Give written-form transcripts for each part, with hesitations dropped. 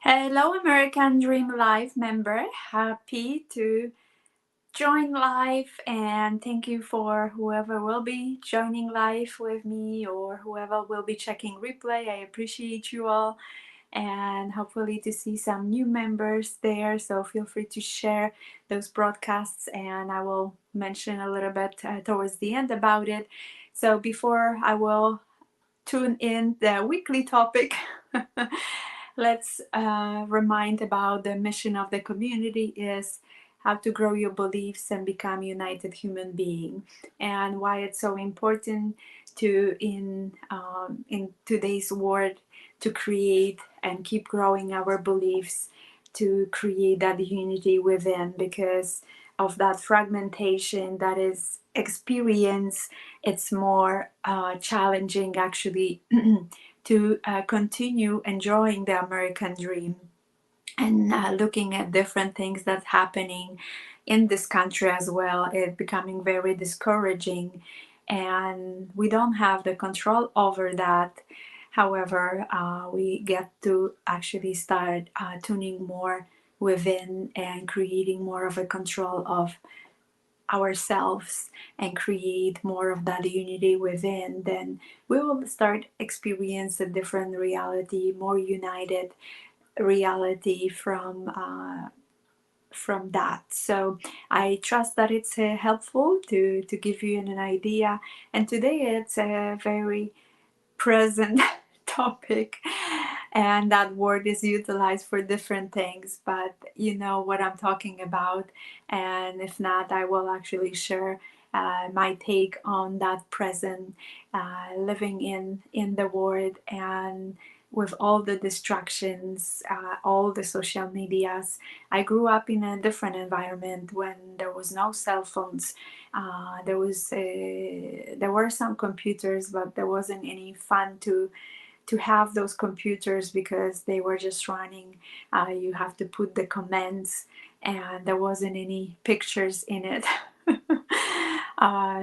Hello, American Dream Live member. Happy to join live, and thank you for whoever will be joining live with me or whoever will be checking replay. I appreciate you all, and hopefully to see some new members there. So feel free to share those broadcasts, and I will mention a little bit towards the end about it. So before I will tune in the weekly topic. Let's remind about the mission of the community is how to grow your beliefs and become united human being, and why it's so important to in today's world to create and keep growing our beliefs, to create that unity within, because of that fragmentation that is experience. It's more challenging actually to continue enjoying the American dream, and looking at different things that's happening in this country as well. It's becoming very discouraging, and we don't have the control over that. However, we get to actually start tuning more within and creating more of a control of ourselves and create more of that unity within, then we will start experience a different reality, more united reality from that. So I trust that it's helpful to give you an idea. And today it's a very present topic, and that word is utilized for different things, but you know what I'm talking about. And if not, I will actually share my take on that present, living in the world, and with all the distractions, all the social medias. I grew up in a different environment when there was no cell phones. There were some computers, but there wasn't any fun to have those computers because they were just running. You have to put the commands, and there wasn't any pictures in it.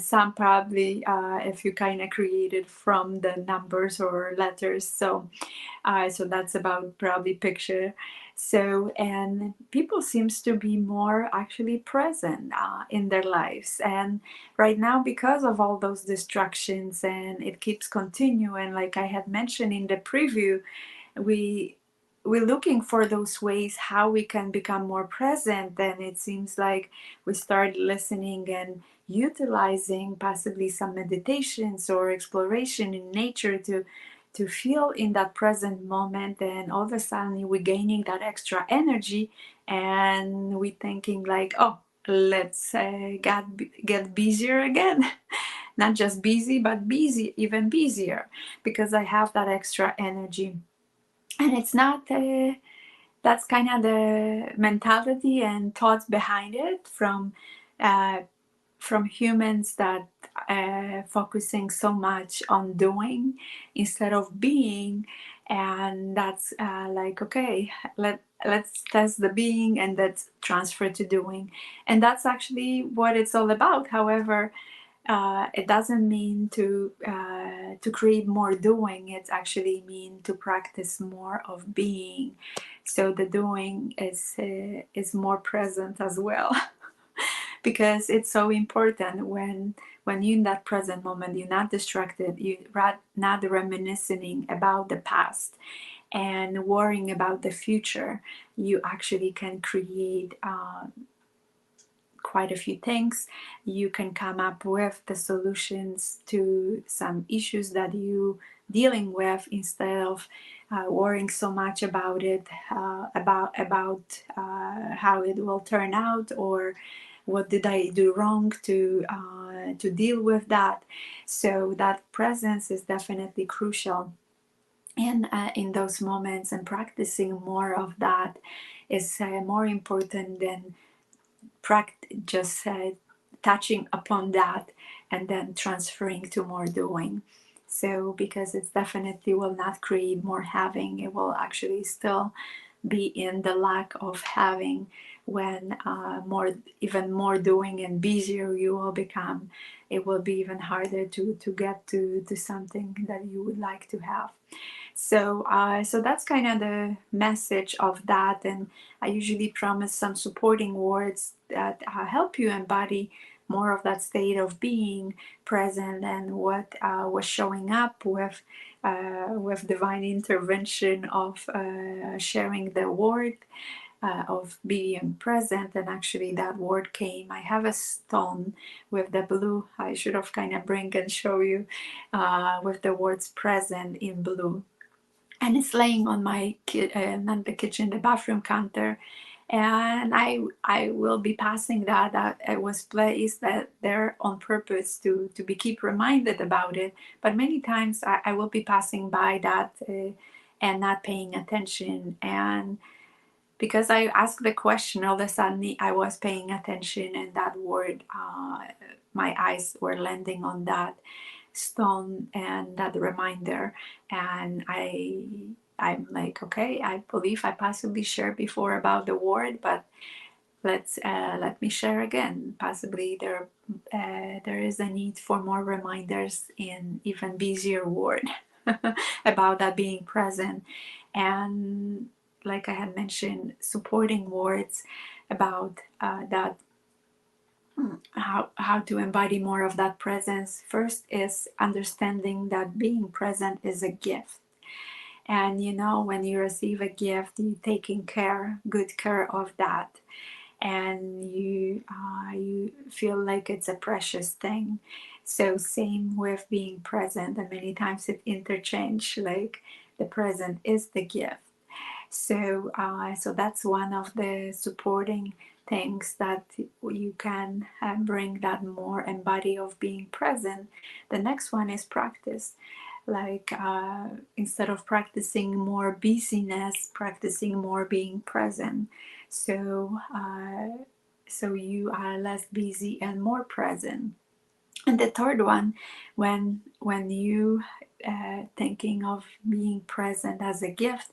Some probably, if you kind of created from the numbers or letters. So that's about probably picture. So, and people seems to be more actually present in their lives. And right now, because of all those distractions, and it keeps continuing, like I had mentioned in the preview, we we're looking for those ways how we can become more present. And it seems like we start listening and utilizing possibly some meditations or exploration in nature to feel in that present moment, and all of a sudden we're gaining that extra energy, and we thinking like, oh, let's get busier again. Not just busy, but busy, even busier, because I have that extra energy. And it's not that's kind of the mentality and thoughts behind it uh, from humans that focusing so much on doing instead of being. And that's like, okay, let's test the being and let's transfer to doing. And that's actually what it's all about. However, it doesn't mean to create more doing. It actually mean to practice more of being. So the doing is more present as well. Because it's so important when you're in that present moment, you're not distracted, you're not reminiscing about the past and worrying about the future. You actually can create quite a few things. You can come up with the solutions to some issues that you dealing with, instead of worrying so much about it, about how it will turn out, or what did I do wrong to deal with that. So that presence is definitely crucial. And in those moments, and practicing more of that is more important than just touching upon that and then transferring to more doing. So because it definitely will not create more having, it will actually still be in the lack of having. When even more doing and busier you will become, it will be even harder to get to something that you would like to have. So that's kind of the message of that. And I usually promise some supporting words that help you embody more of that state of being present, and what was showing up with divine intervention of sharing the word of being present. And actually that word came. I have a stone with the blue. I should have kind of bring and show you with the words present in blue, and it's laying on my not the kitchen, the bathroom counter. And I will be passing that it was placed that there on purpose to be keep reminded about it. But many times I will be passing by that and not paying attention. And because I asked the question, all of a sudden I was paying attention, and that word, my eyes were landing on that stone and that reminder. And I'm like, okay, I believe I possibly shared before about the word, but let me share again. Possibly there is a need for more reminders in even busier word about that being present. And like I had mentioned, supporting words about that, how to embody more of that presence. First is understanding that being present is a gift. And you know, when you receive a gift, you taking good care of that, and you feel like it's a precious thing. So same with being present, and many times it interchange, like the present is the gift. So that's one of the supporting things that you can bring that more embody of being present. The next one is practice. Like instead of practicing more busyness, practicing more being present. So you are less busy and more present. And the third one, when you thinking of being present as a gift,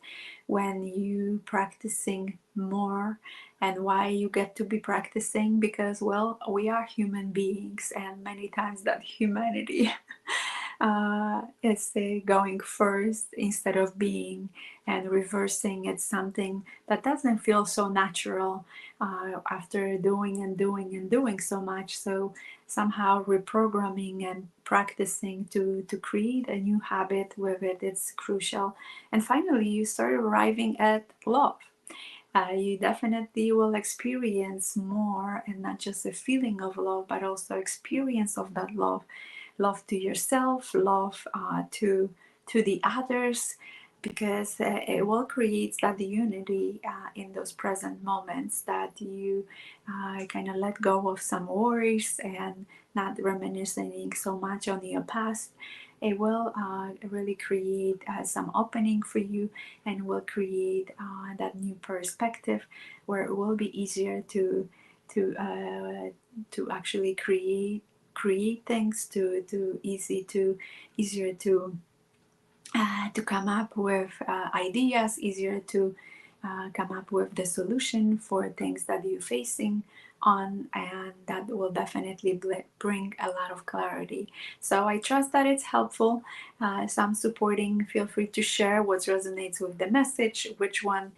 when you practicing more. And why you get to be practicing? Because, well, we are human beings, and many times that humanity is going first instead of being, and reversing. It's something that doesn't feel so natural after doing and doing and doing so much. So somehow reprogramming and practicing to create a new habit with it, it's crucial. And finally, you start arriving at love. You definitely will experience more, and not just a feeling of love, but also experience of that love. Love to yourself, love to the others, because it will create that unity in those present moments, that you kind of let go of some worries and not reminiscing so much on your past. It will really create some opening for you, and will create that new perspective, where it will be easier to actually create things, to easier to come up with ideas, easier to come up with the solution for things that you're facing on, and that will definitely bring a lot of clarity. So I trust that it's helpful. Some supporting, feel free to share what resonates with the message, which one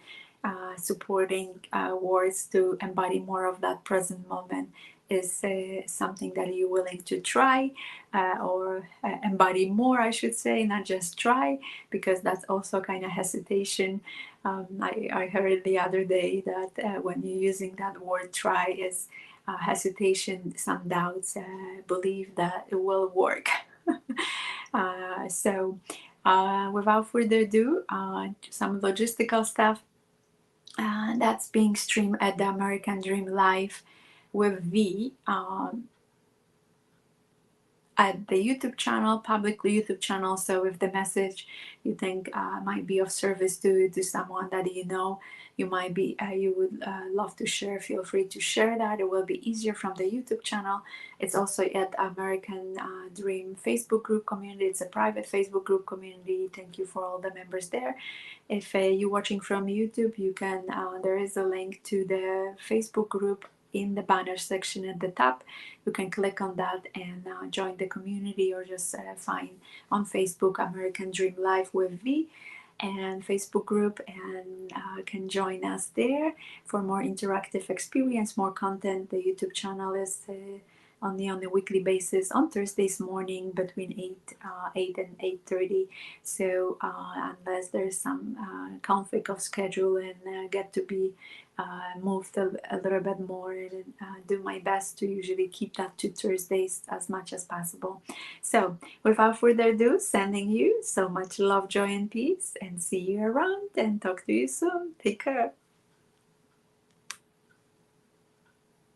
supporting words to embody more of that present moment is something that you're willing to try, or embody more, I should say, not just try, because that's also kind of hesitation. I heard the other day that when you're using that word try is hesitation, some doubts, believe that it will work. Without further ado, some logistical stuff. That's being streamed at the American Dream Live with V. At the YouTube channel, publicly YouTube channel. So if the message you think might be of service to someone that you know, you might be you would love to share, feel free to share that. It will be easier from the YouTube channel. It's also at American Dream Facebook group community. It's a private Facebook group community. Thank you for all the members there. If you're watching from YouTube, you can there is a link to the Facebook group in the banner section at the top. You can click on that and join the community, or just find on Facebook American Dream Live with V. and Facebook group, and can join us there for more interactive experience, more content. The YouTube channel is only on a weekly basis on Thursdays morning between 8 and 8:30. So unless there's some conflict of schedule and get to be moved a little bit more, and do my best to usually keep that to Thursdays as much as possible. So without further ado, sending you so much love, joy, and peace, and see you around and talk to you soon. Take care.